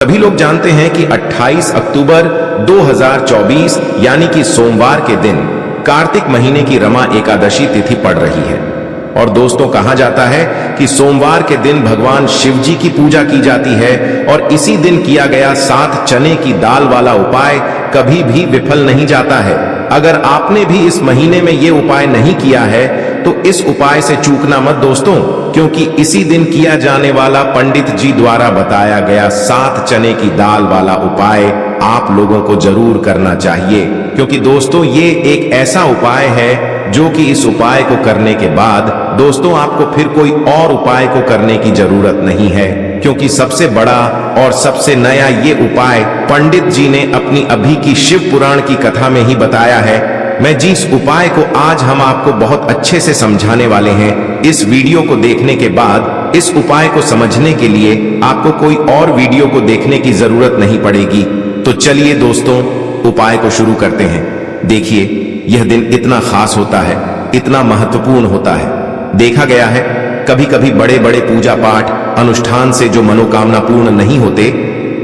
सभी लोग जानते हैं कि 28 अक्टूबर 2024 यानी कि सोमवार के दिन कार्तिक महीने की रमा एकादशी तिथि पड़ रही है। और दोस्तों, कहा जाता है कि सोमवार के दिन भगवान शिव जी की पूजा की जाती है और इसी दिन किया गया 7 चने की दाल वाला उपाय कभी भी विफल नहीं जाता है। अगर आपने भी इस महीने में ये उपाय नहीं किया है तो इस उपाय से चूकना मत दोस्तों, क्योंकि इसी दिन किया जाने वाला पंडित जी द्वारा बताया गया 7 चने की दाल वाला उपाय आप लोगों को जरूर करना चाहिए। क्योंकि दोस्तों, ये एक ऐसा उपाय है जो कि इस उपाय को करने के बाद दोस्तों आपको फिर कोई और उपाय को करने की जरूरत नहीं है, क्योंकि सबसे बड़ा और सबसे नया ये उपाय पंडित जी ने अपनी अभी की शिव पुराण की कथा में ही बताया है। मैं जिस उपाय को आज हम आपको बहुत अच्छे से समझाने वाले हैं, इस वीडियो को देखने के बाद इस उपाय को समझने के लिए आपको कोई और वीडियो को देखने की जरूरत नहीं पड़ेगी। तो चलिए दोस्तों, उपाय को शुरू करते हैं। देखिए, यह दिन इतना खास होता है, इतना महत्वपूर्ण होता है। देखा गया है कभी कभी बड़े बड़े पूजा पाठ अनुष्ठान से जो मनोकामना पूर्ण नहीं होते,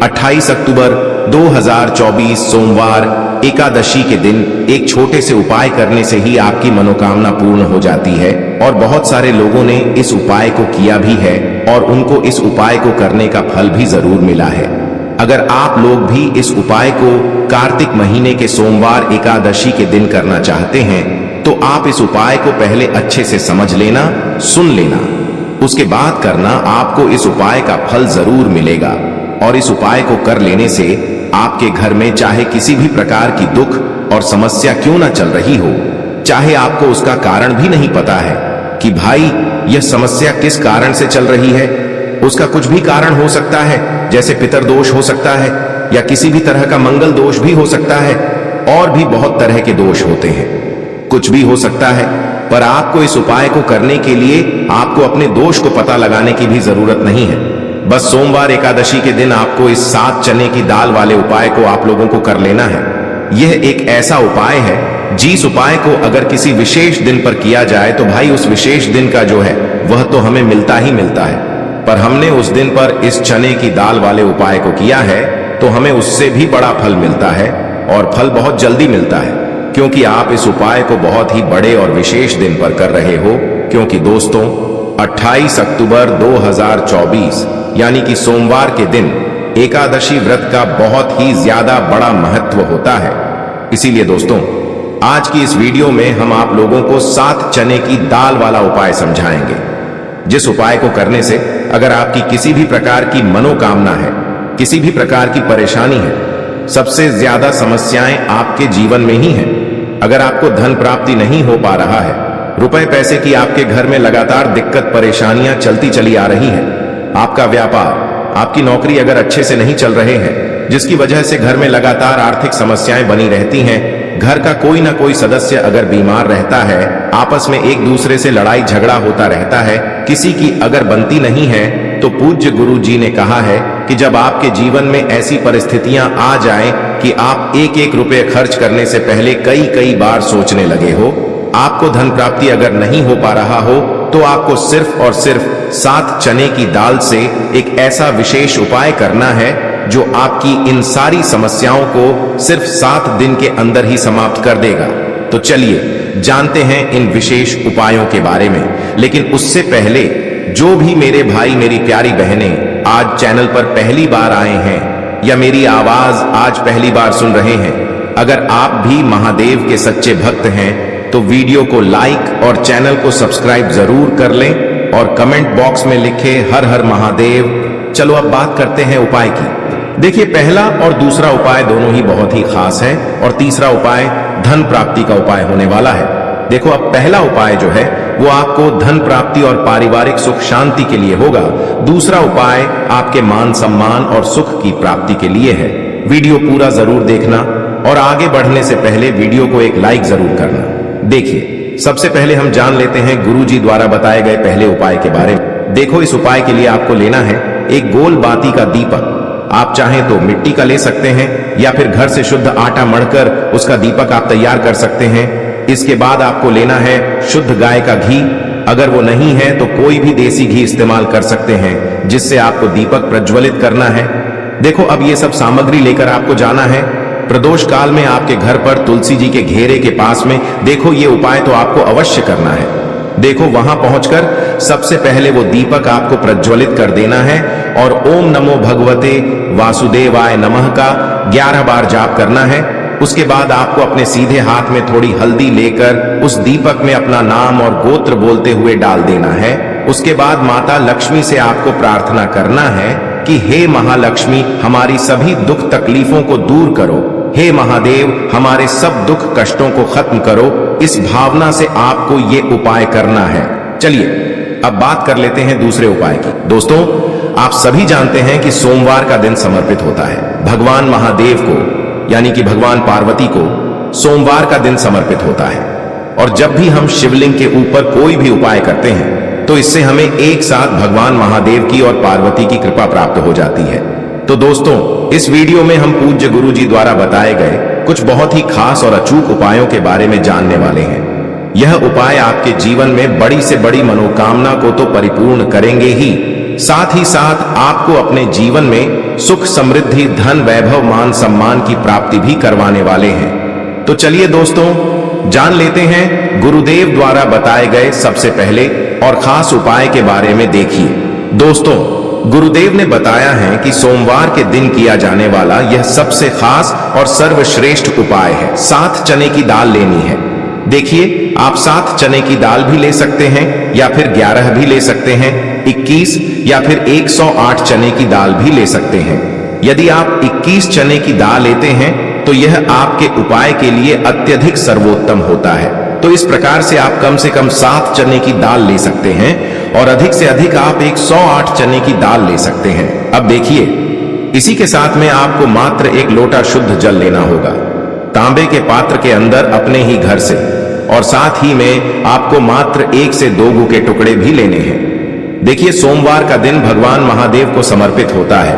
28 अक्टूबर 2024 सोमवार एकादशी के दिन एक छोटे से उपाय करने से ही आपकी मनोकामना पूर्ण हो जाती है। और बहुत सारे लोगों ने इस उपाय को किया भी है और उनको इस उपाय को करने का फल भी जरूर मिला है। अगर आप लोग भी इस उपाय को कार्तिक महीने के सोमवार एकादशी के दिन करना चाहते हैं तो आप इस उपाय को पहले अच्छे से समझ लेना, सुन लेना, उसके बाद करना। आपको इस उपाय का फल जरूर मिलेगा। और इस उपाय को कर लेने से आपके घर में चाहे किसी भी प्रकार की दुख और समस्या क्यों ना चल रही हो, चाहे आपको उसका कारण भी नहीं पता है कि भाई यह समस्या किस कारण से चल रही है, उसका कुछ भी कारण हो सकता है, जैसे पितरदोष हो सकता है या किसी भी तरह का मंगल दोष भी हो सकता है, और भी बहुत तरह के दोष होते हैं, कुछ भी हो सकता है। पर आपको इस उपाय को करने के लिए आपको अपने दोष को पता लगाने की भी जरूरत नहीं है। बस सोमवार एकादशी के दिन आपको इस 7 चने की दाल वाले उपाय को आप लोगों को कर लेना है। यह एक ऐसा उपाय है जिस उपाय को अगर किसी विशेष दिन पर किया जाए तो भाई उस विशेष दिन का जो है वह तो हमें मिलता ही मिलता है। पर हमने उस दिन पर इस चने की दाल वाले उपाय को किया है तो हमें उससे भी बड़ा फल मिलता है, और फल बहुत जल्दी मिलता है, क्योंकि आप इस उपाय को बहुत ही बड़े और विशेष दिन पर कर रहे हो। क्योंकि दोस्तों, 28 अक्टूबर 2024 यानी कि सोमवार के दिन एकादशी व्रत का बहुत ही ज्यादा बड़ा महत्व होता है। इसीलिए दोस्तों, आज की इस वीडियो में हम आप लोगों को 7 चने की दाल वाला उपाय समझाएंगे, जिस उपाय को करने से अगर आपकी किसी भी प्रकार की मनोकामना है, किसी भी प्रकार की परेशानी है, सबसे ज्यादा समस्याएं आपके जीवन में ही हैं। अगर आपको धन प्राप्ति नहीं हो पा रहा है, रुपए पैसे की आपके घर में लगातार दिक्कत परेशानियां चलती चली आ रही हैं, आपका व्यापार, आपकी नौकरी अगर अच्छे से नहीं चल रहे हैं, जिसकी वजह से घर में लगातार आर्थिक समस्याएं बनी रहती हैं, घर का कोई ना कोई सदस्य अगर बीमार रहता है, आपस में एक दूसरे से लड़ाई झगड़ा होता रहता है, किसी की अगर बनती नहीं है, तो पूज्य गुरु जी ने कहा है कि जब आपके जीवन में ऐसी परिस्थितियां आ जाएं कि आप एक एक रुपये खर्च करने से पहले कई बार सोचने लगे हो, आपको धन प्राप्ति अगर नहीं हो पा रहा हो, तो आपको सिर्फ और सिर्फ 7 चने की दाल से एक ऐसा विशेष उपाय करना है जो आपकी इन सारी समस्याओं को सिर्फ 7 दिन के अंदर ही समाप्त कर देगा। तो चलिए जानते हैं इन विशेष उपायों के बारे में। लेकिन उससे पहले जो भी मेरे भाई मेरी प्यारी बहनें आज चैनल पर पहली बार आए हैं या मेरी आवाज आज पहली बार सुन रहे हैं, अगर आप भी महादेव के सच्चे भक्त हैं तो वीडियो को लाइक और चैनल को सब्सक्राइब जरूर कर लें और कमेंट बॉक्स में लिखे हर हर महादेव। चलो अब बात करते हैं उपाय की। देखिए, पहला और दूसरा उपाय दोनों ही बहुत ही खास है और तीसरा उपाय धन प्राप्ति का उपाय होने वाला है। देखो, अब पहला उपाय जो है वो आपको धन प्राप्ति और पारिवारिक सुख शांति के लिए होगा। दूसरा उपाय आपके मान सम्मान और सुख की प्राप्ति के लिए है। वीडियो पूरा जरूर देखना और आगे बढ़ने से पहले वीडियो को एक लाइक जरूर करना। देखिए, सबसे पहले हम जान लेते हैं गुरु जी द्वारा बताए गए पहले उपाय के बारे में। देखो, इस उपाय के लिए आपको लेना है एक गोल बाती का दीपक। आप चाहें तो मिट्टी का ले सकते हैं या फिर घर से शुद्ध आटा मढ़कर उसका दीपक आप तैयार कर सकते हैं। इसके बाद आपको लेना है शुद्ध गाय का घी। अगर वो नहीं है तो कोई भी देसी घी इस्तेमाल कर सकते हैं, जिससे आपको दीपक प्रज्वलित करना है। देखो अब ये सब सामग्री लेकर आपको जाना है। प्रदोष काल में आपके घर पर तुलसी जी के घेरे के पास में देखो ये उपाय तो आपको अवश्य करना है। देखो वहां पहुंचकर सबसे पहले वो दीपक आपको प्रज्वलित कर देना है और ओम नमो भगवते वासुदेवाय नमः का 11 बार जाप करना है। उसके बाद आपको अपने सीधे हाथ में थोड़ी हल्दी लेकर उस दीपक में अपना नाम और गोत्र बोलते हुए डाल देना है। उसके बाद माता लक्ष्मी से आपको प्रार्थना करना है कि हे महालक्ष्मी हमारी सभी दुख तकलीफों को दूर करो, हे महादेव हमारे सब दुख कष्टों को खत्म करो। इस भावना से आपको ये उपाय करना है। चलिए अब बात कर लेते हैं दूसरे उपाय की। दोस्तों आप सभी जानते हैं कि सोमवार का दिन समर्पित होता है भगवान महादेव को, यानी कि भगवान पार्वती को सोमवार का दिन समर्पित होता है। और जब भी हम शिवलिंग के ऊपर कोई भी उपाय करते हैं तो इससे हमें एक साथ भगवान महादेव की और पार्वती की कृपा प्राप्त हो जाती है। तो दोस्तों इस वीडियो में हम पूज्य गुरु जी द्वारा बताए गए कुछ बहुत ही खास और अचूक उपायों के बारे में जानने वाले हैं। यह उपाय आपके जीवन में बड़ी से बड़ी मनोकामना को तो परिपूर्ण करेंगे ही, साथ ही साथ आपको अपने जीवन में सुख समृद्धि धन वैभव मान सम्मान की प्राप्ति भी करवाने वाले हैं। तो चलिए दोस्तों जान लेते हैं गुरुदेव द्वारा बताए गए सबसे पहले और खास उपाय के बारे में। देखिए दोस्तों गुरुदेव ने बताया है कि सोमवार के दिन किया जाने वाला यह सबसे खास और सर्वश्रेष्ठ उपाय है। 7 चने की दाल लेनी है। देखिए आप 7 चने की दाल भी ले सकते हैं या फिर 11 भी ले सकते हैं, 21 या फिर 108 चने की दाल भी ले सकते हैं। यदि आप 21 चने की दाल लेते हैं तो यह आपके उपाय के लिए अत्यधिक सर्वोत्तम होता है। तो इस प्रकार से आप कम से कम 7 चने की दाल ले सकते हैं और अधिक से अधिक आप 108 चने की दाल ले सकते हैं। अब देखिए इसी के साथ में आपको मात्र 1 लोटा शुद्ध जल लेना होगा तांबे के पात्र के अंदर अपने ही घर से, और साथ ही में आपको मात्र 1 से 2 गू के टुकड़े भी लेने हैं। देखिए सोमवार का दिन भगवान महादेव को समर्पित होता है।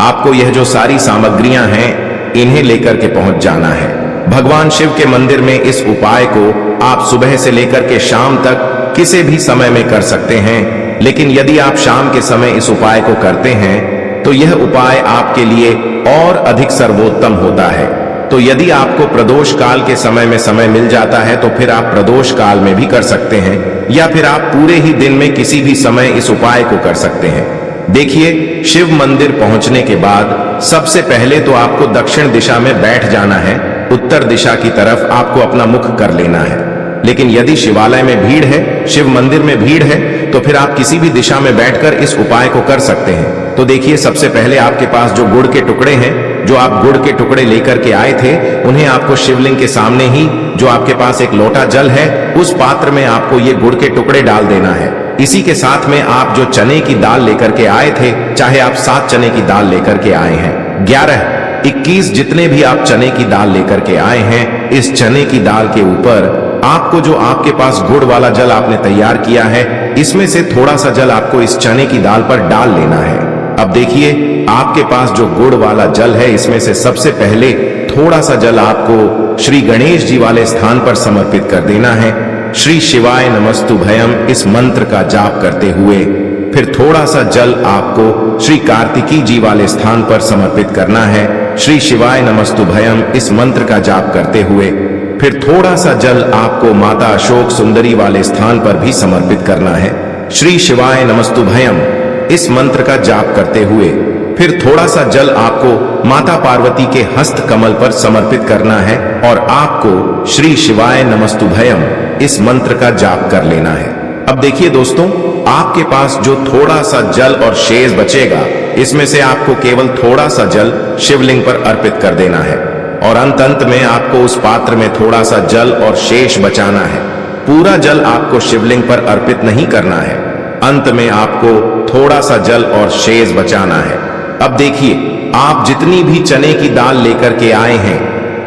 आपको यह जो सारी सामग्रियां हैं इन्हें लेकर के पहुंच जाना है। भगवान शिव के मंदिर में इस उपाय को आप सुबह से लेकर के शाम तक किसी भी समय में कर सकते हैं, लेकिन यदि आप शाम के समय इस उपाय को करते हैं तो यह उपाय आपके लिए और अधिक सर्वोत्तम होता है। तो यदि आपको प्रदोष काल के समय में समय मिल जाता है तो फिर आप प्रदोष काल में भी कर सकते हैं, या फिर आप पूरे ही दिन में किसी भी समय इस उपाय को कर सकते हैं। देखिए शिव मंदिर पहुंचने के बाद सबसे पहले तो आपको दक्षिण दिशा में बैठ जाना है। उत्तर दिशा की तरफ आपको अपना मुख कर लेना है। लेकिन यदि शिवालय में भीड़ है, शिव मंदिर में भीड़ है, तो फिर आप किसी भी दिशा में बैठकर इस उपाय को कर सकते हैं। तो देखिए सबसे पहले आपके पास जो गुड़ के टुकड़े हैं, जो आप गुड़ के टुकड़े लेकर के आए थे, उन्हें आपको शिवलिंग के सामने ही जो आपके पास 1 लोटा जल है उस पात्र में आपको ये गुड़ के टुकड़े डाल देना है। इसी के साथ में आप जो चने की दाल लेकर के आए थे, चाहे आप 7 चने की दाल लेकर के आए हैं, 11, 21 जितने भी आप चने की दाल लेकर के आए हैं, इस चने की दाल के ऊपर आपको जो आपके पास गुड़ वाला जल आपने तैयार किया है इसमें से थोड़ा सा जल आपको इस चने की दाल पर डाल लेना है। अब देखिए आपके पास जो गुड़ वाला जल है इसमें से सबसे पहले थोड़ा सा जल आपको श्री गणेश जी वाले स्थान पर समर्पित कर देना है। श्री शिवाय नमस्तुभयम इस मंत्र का जाप करते हुए फिर थोड़ा सा जल आपको श्री कार्तिकी जी वाले स्थान पर समर्पित करना है। श्री शिवाय नमस्तुभयम इस मंत्र का जाप करते हुए फिर थोड़ा सा जल आपको माता अशोक सुंदरी वाले स्थान पर भी समर्पित करना है। श्री शिवाय नमस्तुभयम इस मंत्र का जाप करते हुए फिर थोड़ा सा जल आपको माता पार्वती के हस्त कमल पर समर्पित करना है और आपको श्री शिवाय नमस्तुभयम इस मंत्र का जाप कर लेना है। अब देखिए दोस्तों आपके पास जो थोड़ा सा जल और शेष बचेगा इसमें से आपको केवल थोड़ा सा जल शिवलिंग पर अर्पित कर देना है और अंत में आपको उस पात्र में थोड़ा सा जल और शेष बचाना है। पूरा जल आपको शिवलिंग पर अर्पित नहीं करना है, अंत में आपको थोड़ा सा जल और शेष बचाना है। अब देखिए आप जितनी भी चने की दाल लेकर के आए हैं,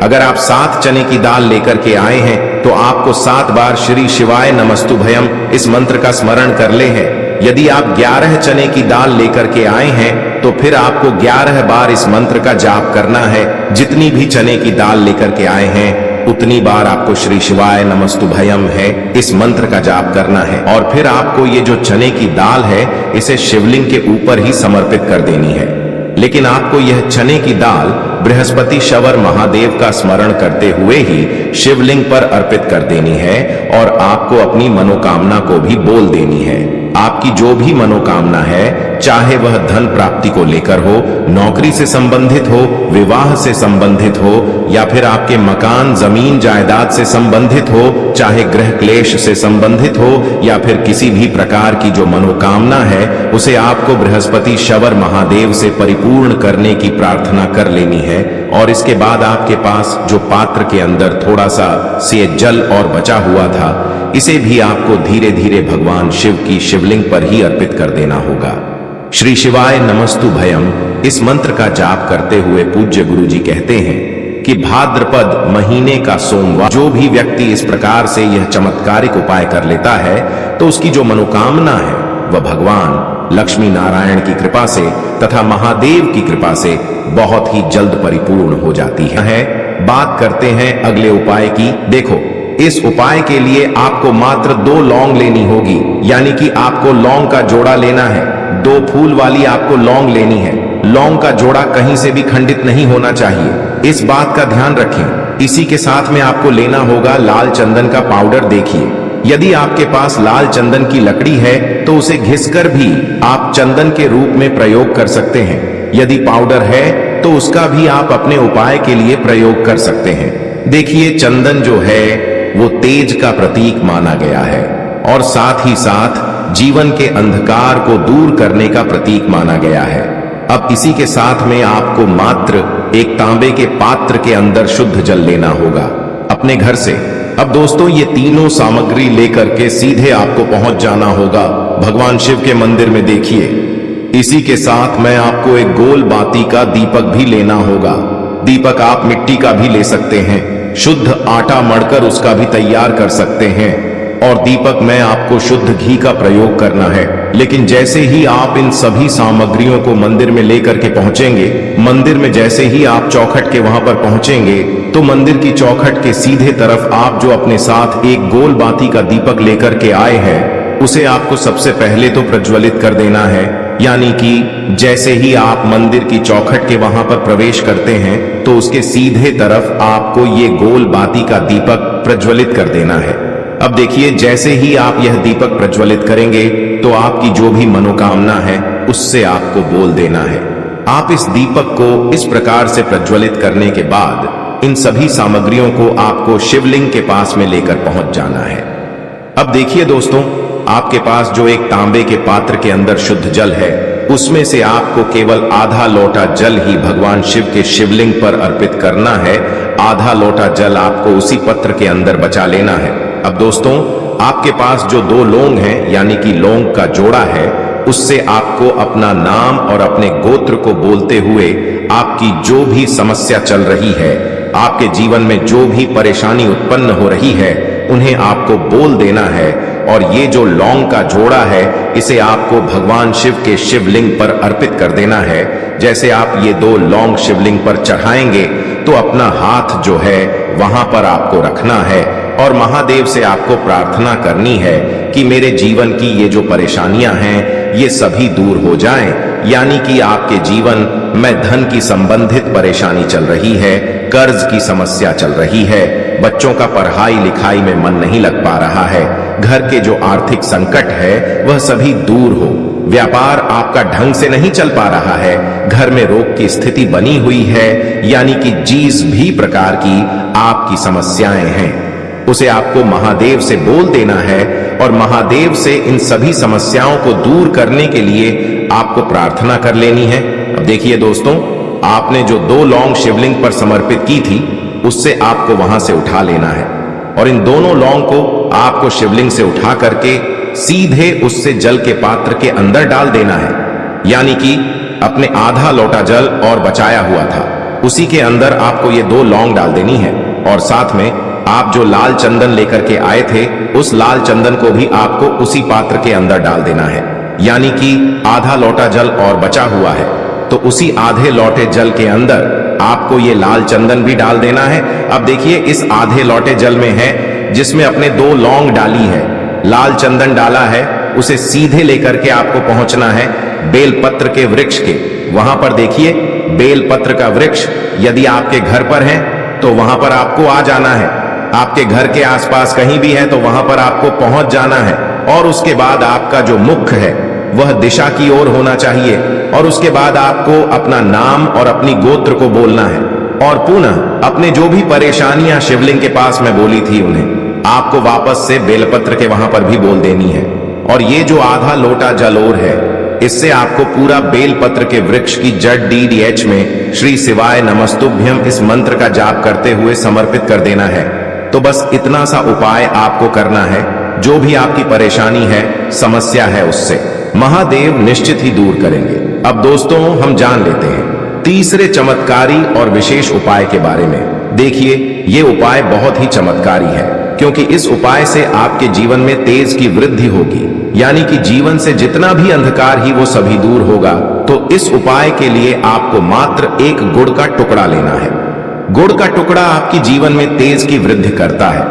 अगर आप 7 चने की दाल लेकर के आए हैं तो आपको 7 बार श्री शिवाय नमस्तुभयम इस मंत्र का स्मरण कर ले हैं। यदि आप 11 चने की दाल लेकर के आए हैं तो फिर आपको 11 बार इस मंत्र का जाप करना है। जितनी भी चने की दाल लेकर के आए हैं उतनी बार आपको श्री शिवाय नमस्तुभयम है इस मंत्र का जाप करना है और फिर आपको ये जो चने की दाल है इसे शिवलिंग के ऊपर ही समर्पित कर देनी है। लेकिन आपको यह चने की दाल बृहस्पति शवर महादेव का स्मरण करते हुए ही शिवलिंग पर अर्पित कर देनी है और आपको अपनी मनोकामना को भी बोल देनी है। आपकी जो भी मनोकामना है, चाहे वह धन प्राप्ति को लेकर हो, नौकरी से संबंधित हो, विवाह से संबंधित हो, या फिर आपके मकान जमीन जायदाद से संबंधित हो, चाहे गृह क्लेश से संबंधित हो, या फिर किसी भी प्रकार की जो मनोकामना है, उसे आपको बृहस्पति शवर महादेव से परिपूर्ण करने की प्रार्थना कर लेनी है। और इसके बाद आपके पास जो पात्र के अंदर थोड़ा सा से जल और बचा हुआ था, इसे भी आपको धीरे धीरे भगवान शिव की शिवलिंग पर ही अर्पित कर देना होगा। श्री शिवाय नमस्तु भयम इस मंत्र का जाप करते हुए पूज्य गुरु जी कहते हैं कि भाद्रपद महीने का सोमवार जो भी व्यक्ति इस प्रकार से यह चमत्कारिक उपाय कर लेता है, तो उसकी जो मनोकामना है वह भगवान लक्ष्मी नारायण की कृपा से तथा महादेव की कृपा से बहुत ही जल्द परिपूर्ण हो जाती है। बात करते हैं अगले उपाय की। देखो, इस उपाय के लिए आपको मात्र 2 लौंग लेनी होगी, यानी कि आपको लौंग का जोड़ा लेना है। 2 फूल वाली आपको लौंग लेनी है। लौंग का जोड़ा कहीं से भी खंडित नहीं होना चाहिए, इस बात का ध्यान रखें। इसी के साथ में आपको लेना होगा लाल चंदन का पाउडर। देखिए, यदि आपके पास लाल चंदन की लकड़ी है तो उसे घिसकर भी आप चंदन के रूप में प्रयोग कर सकते हैं। यदि पाउडर है तो उसका भी आप अपने उपाय के लिए प्रयोग कर सकते हैं। देखिए, चंदन जो है वो तेज का प्रतीक माना गया है और साथ ही साथ जीवन के अंधकार को दूर करने का प्रतीक माना गया है। अब इसी के साथ में आपको मात्र एक तांबे के पात्र के अंदर शुद्ध जल लेना होगा अपने घर से। अब दोस्तों, ये तीनों सामग्री लेकर के सीधे आपको पहुंच जाना होगा भगवान शिव के मंदिर में। देखिए, इसी के साथ में आपको एक गोल बाती का दीपक भी लेना होगा। दीपक आप मिट्टी का भी ले सकते हैं, शुद्ध आटा मढ़कर उसका भी तैयार कर सकते हैं, और दीपक में आपको शुद्ध घी का प्रयोग करना है। लेकिन जैसे ही आप इन सभी सामग्रियों को मंदिर में लेकर के पहुंचेंगे, मंदिर में जैसे ही आप चौखट के वहां पर पहुंचेंगे, तो मंदिर की चौखट के सीधे तरफ आप जो अपने साथ एक गोल बाती का दीपक लेकर के आए हैं, उसे आपको सबसे पहले तो प्रज्वलित कर देना है। यानी कि जैसे ही आप मंदिर की चौखट के वहां पर प्रवेश करते हैं, तो उसके सीधे तरफ आपको ये गोल बाती का दीपक प्रज्वलित कर देना है। अब देखिए, जैसे ही आप यह दीपक प्रज्वलित करेंगे, तो आपकी जो भी मनोकामना है उससे आपको बोल देना है। आप इस दीपक को इस प्रकार से प्रज्वलित करने के बाद इन सभी सामग्रियों को आपको शिवलिंग के पास में लेकर पहुंच जाना है। अब देखिए दोस्तों, आपके पास जो एक तांबे के पात्र के अंदर शुद्ध जल है, उसमें से आपको केवल आधा लोटा जल ही भगवान शिव के शिवलिंग पर अर्पित करना है। आधा लोटा जल आपको उसी पत्र के अंदर बचा लेना है। अब दोस्तों, आपके पास जो 2 लौंग हैं, यानी कि लौंग का जोड़ा है, उससे आपको अपना नाम और अपने गोत्र को बोलते हुए आपकी जो भी समस्या चल रही है, आपके जीवन में जो भी परेशानी उत्पन्न हो रही है, उन्हें आपको बोल देना है। और ये जो लौंग का जोड़ा है, इसे आपको भगवान शिव के शिवलिंग पर अर्पित कर देना है। जैसे आप ये 2 लौंग शिवलिंग पर चढ़ाएंगे, तो अपना हाथ जो है वहां पर आपको रखना है और महादेव से आपको प्रार्थना करनी है कि मेरे जीवन की ये जो परेशानियां हैं, ये सभी दूर हो जाएं। यानी कि आपके जीवन में धन की संबंधित परेशानी चल रही है, कर्ज की समस्या चल रही है, बच्चों का पढ़ाई लिखाई में मन नहीं लग पा रहा है, घर के जो आर्थिक संकट है वह सभी दूर हो, व्यापार आपका ढंग से नहीं चल पा रहा है, घर में रोग की स्थिति बनी हुई है, यानी कि जिस भी प्रकार की आपकी समस्याएं हैं, उसे आपको महादेव से बोल देना है और महादेव से इन सभी समस्याओं को दूर करने के लिए आपको प्रार्थना कर लेनी है। अब देखिए दोस्तों, आपने जो 2 लौंग शिवलिंग पर समर्पित की थी, उससे आपको वहां से उठा लेना है और इन दोनों लौंग को आपको शिवलिंग से उठा करके सीधे उससे जल के पात्र के अंदर डाल देना है। यानी कि अपने आधा लोटा जल और बचाया हुआ था, उसी के अंदर आपको ये 2 लौंग डाल देनी है और साथ में आप जो लाल चंदन लेकर के आए थे, उस लाल चंदन को भी आपको उसी पात्र के अंदर डाल देना है। यानी कि आधा लोटा जल और बचा हुआ है, तो उसी आधे लोटे जल के अंदर आपको ये लाल चंदन भी डाल देना है। अब देखिए, इस आधे लोटे जल में है जिसमें अपने 2 लौंग डाली है, लाल चंदन डाला है, उसे सीधे लेकर के आपको पहुंचना है बेलपत्र के वृक्ष के वहां पर देखिए बेलपत्र का वृक्ष। यदि आपके घर पर है तो वहां पर आपको आ जाना है। आपके घर के आसपास कहीं भी है तो वहां पर आपको पहुंच जाना है। और उसके बाद आपका जो मुख है वह दिशा की ओर होना चाहिए। और उसके बाद आपको अपना नाम और अपनी गोत्र को बोलना है। और पुनः अपने जो भी परेशानियां शिवलिंग के पास में बोली थी उन्हें आपको वापस से बेलपत्र के वहां पर भी बोल देनी है। और ये जो आधा लोटा जल और है, इससे आपको पूरा बेलपत्र के वृक्ष की जड़ DDH में श्री शिवाय नमस्तुभ्यम इस मंत्र का जाप करते हुए समर्पित कर देना है। तो बस इतना सा उपाय आपको करना है। जो भी आपकी परेशानी है, समस्या है, उससे महादेव निश्चित ही दूर करेंगे। अब दोस्तों हम जान लेते हैं तीसरे चमत्कारी और विशेष उपाय के बारे में। देखिए ये उपाय बहुत ही चमत्कारी है, क्योंकि इस उपाय से आपके जीवन में तेज की वृद्धि होगी, यानी कि जीवन से जितना भी अंधकार ही वो सभी दूर होगा। तो इस उपाय के लिए आपको मात्र एक गुड़ का टुकड़ा लेना है। गुड़ का टुकड़ा आपकी जीवन में तेज की वृद्धि करता है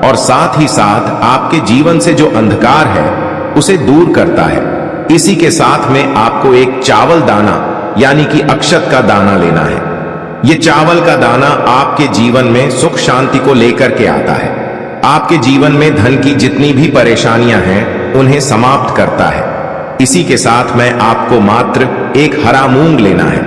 और साथ ही साथ आपके जीवन से जो अंधकार है उसे दूर करता है। इसी के साथ में आपको एक चावल दाना यानी कि अक्षत का दाना लेना है। ये चावल का दाना आपके जीवन में सुख शांति को लेकर के आता है। आपके जीवन में धन की जितनी भी परेशानियां हैं उन्हें समाप्त करता है। इसी के साथ में आपको मात्र एक हरा मूंग लेना है।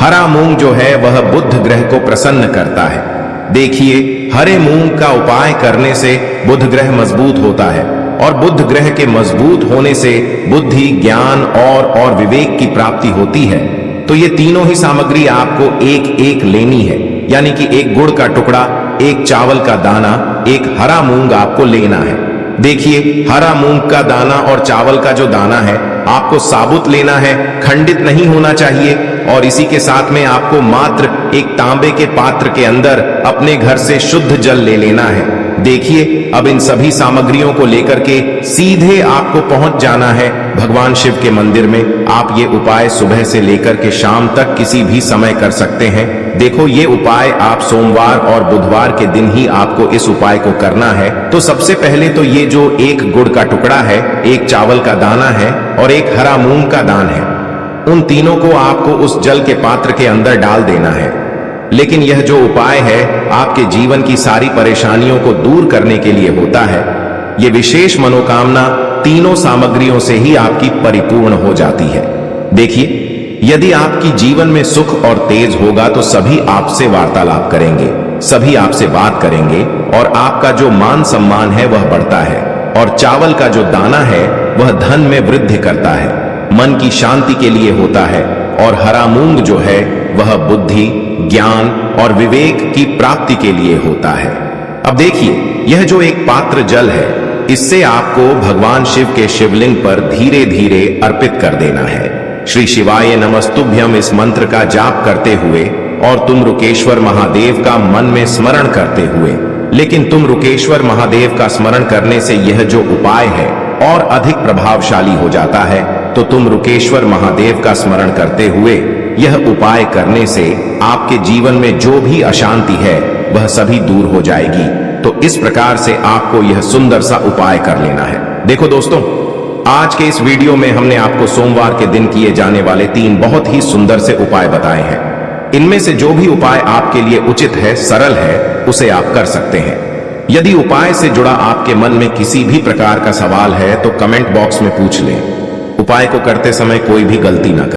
हरा मूंग जो है वह बुध ग्रह को प्रसन्न करता है। देखिए हरे मूंग का उपाय करने से बुध ग्रह मजबूत होता है और बुध ग्रह के मजबूत होने से बुद्धि, ज्ञान और विवेक की प्राप्ति होती है। तो ये तीनों ही सामग्री आपको एक एक लेनी है, यानी कि एक गुड़ का टुकड़ा, एक चावल का दाना, एक हरा मूंग आपको लेना है। देखिए हरा मूंग का दाना और चावल का जो दाना है आपको साबुत लेना है, खंडित नहीं होना चाहिए। और इसी के साथ में आपको मात्र एक तांबे के पात्र के अंदर अपने घर से शुद्ध जल ले लेना है। देखिए अब इन सभी सामग्रियों को लेकर के सीधे आपको पहुंच जाना है भगवान शिव के मंदिर में। आप ये उपाय सुबह से लेकर के शाम तक किसी भी समय कर सकते हैं। देखो ये उपाय आप सोमवार और बुधवार के दिन ही आपको इस उपाय को करना है। तो सबसे पहले तो ये जो एक गुड़ का टुकड़ा है, एक चावल का दाना है और एक हरा मूंग का दान है, उन तीनों को आपको उस जल के पात्र के अंदर डाल देना है। लेकिन यह जो उपाय है आपके जीवन की सारी परेशानियों को दूर करने के लिए होता है। यह विशेष मनोकामना तीनों सामग्रियों से ही आपकी परिपूर्ण हो जाती है। देखिए यदि आपकी जीवन में सुख और तेज होगा तो सभी आपसे वार्तालाप करेंगे, सभी आपसे बात करेंगे और आपका जो मान सम्मान है वह बढ़ता है। और चावल का जो दाना है वह धन में वृद्धि करता है, मन की शांति के लिए होता है। और हरा मूंग जो है वह बुद्धि, ज्ञान और विवेक की प्राप्ति के लिए होता है। अब देखिए यह जो एक पात्र जल है, इससे आपको भगवान शिव के शिवलिंग पर धीरे धीरे अर्पित कर देना है। श्री शिवाय नमस्तुभ्यम इस मंत्र का जाप करते हुए और तुम रुकेश्वर महादेव का मन में स्मरण करते हुए। लेकिन तुम रुकेश्वर महादेव का स्मरण करने से यह जो उपाय है और अधिक प्रभावशाली हो जाता है। तो तुम रुकेश्वर महादेव का स्मरण करते हुए यह उपाय करने से आपके जीवन में जो भी अशांति है वह सभी दूर हो जाएगी। तो इस प्रकार से आपको यह सुंदर सा उपाय कर लेना है। देखो दोस्तों, आज के इस वीडियो में हमने आपको सोमवार के दिन किए जाने वाले 3 बहुत ही सुंदर से उपाय बताए हैं। इनमें से जो भी उपाय आपके लिए उचित है, सरल है, उसे आप कर सकते हैं। यदि उपाय से जुड़ा आपके मन में किसी भी प्रकार का सवाल है तो कमेंट बॉक्स में पूछ लें। उपाय को करते समय कोई भी गलती ना करें।